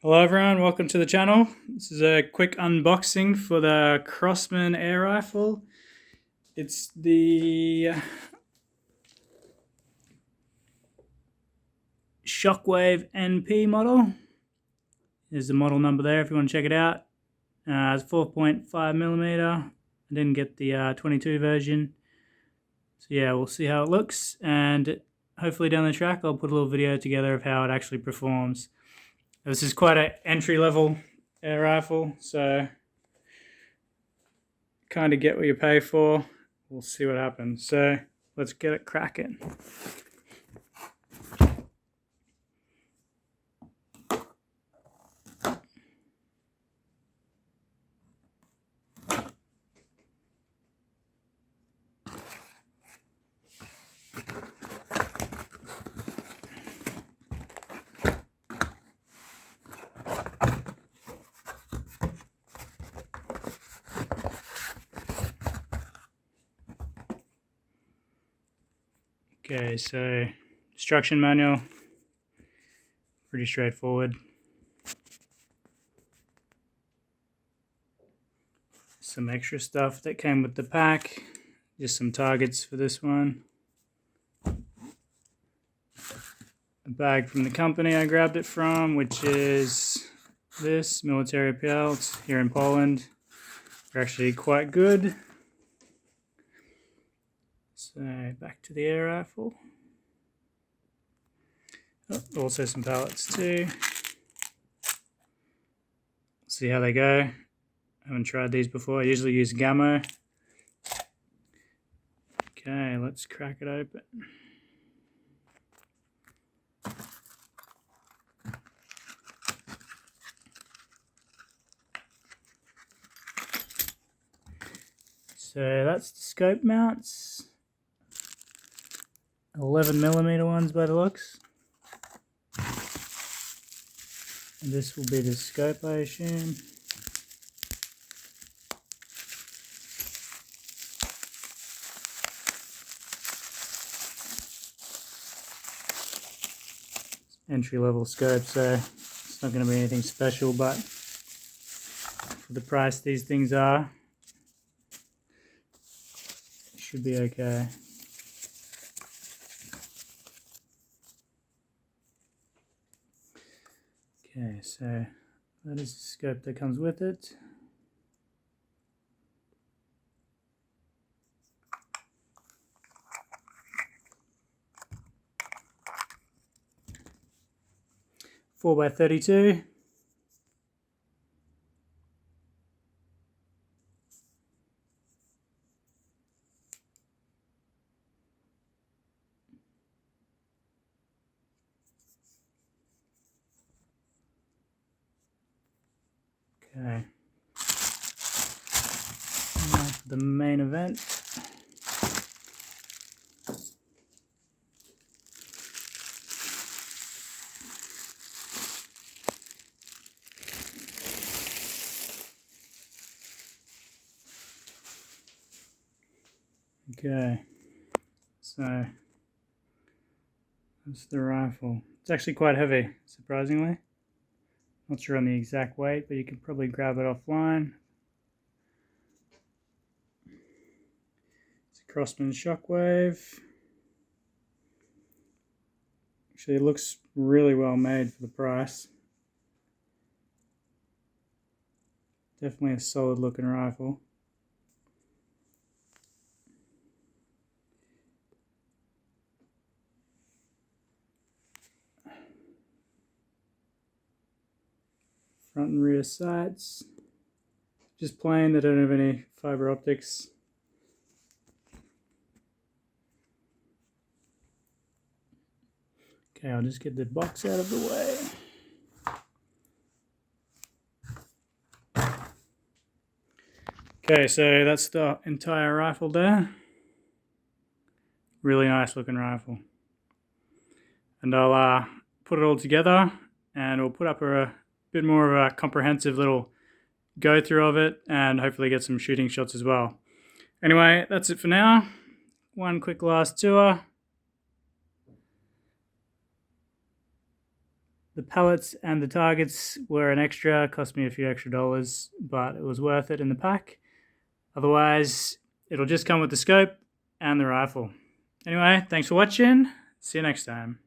Hello everyone, welcome to the channel. This is a quick unboxing for the Crosman air rifle. It's the Shockwave NP model. There's the model number there if you want to check it out. It's 4.5mm. I didn't get the 22 version. So yeah, we'll see how it looks, and hopefully down the track I'll put a little video together of how it actually performs. This is quite an entry-level air rifle, so kind of get what you pay for. We'll see what happens. So let's get it cracking. Okay, so instruction manual, pretty straightforward. Some extra stuff that came with the pack, just some targets for this one. A bag from the company I grabbed it from, which is this military pelt here in Poland. They're actually quite good. So back to the air rifle. Oh, also some pallets too. See how they go. I haven't tried these before. I usually use Gamo. Okay, let's crack it open. So that's the scope mounts. 11mm ones by the looks. And this will be the scope, I assume. Entry-level scope, so it's not going to be anything special, but for the price these things are, it should be okay. Okay, so that is the scope that comes with it. Four by 32. Okay. Now for the main event. Okay, so that's the rifle. It's actually quite heavy, surprisingly. Not sure on the exact weight, but you can probably grab it offline. It's a Crosman Shockwave. Actually, it looks really well made for the price. Definitely a solid looking rifle. Front and rear sights. Just plain, they don't have any fiber optics. Okay, I'll just get the box out of the way. Okay, so that's the entire rifle there. Really nice looking rifle. And I'll put it all together, and we'll put up a bit more of a comprehensive little go through of it, and hopefully get some shooting shots as well. Anyway, that's it for now. One quick last tour. The pellets and the targets were an extra, cost me a few extra dollars, but it was worth it in the pack. Otherwise, it'll just come with the scope and the rifle. Anyway, thanks for watching. See you next time.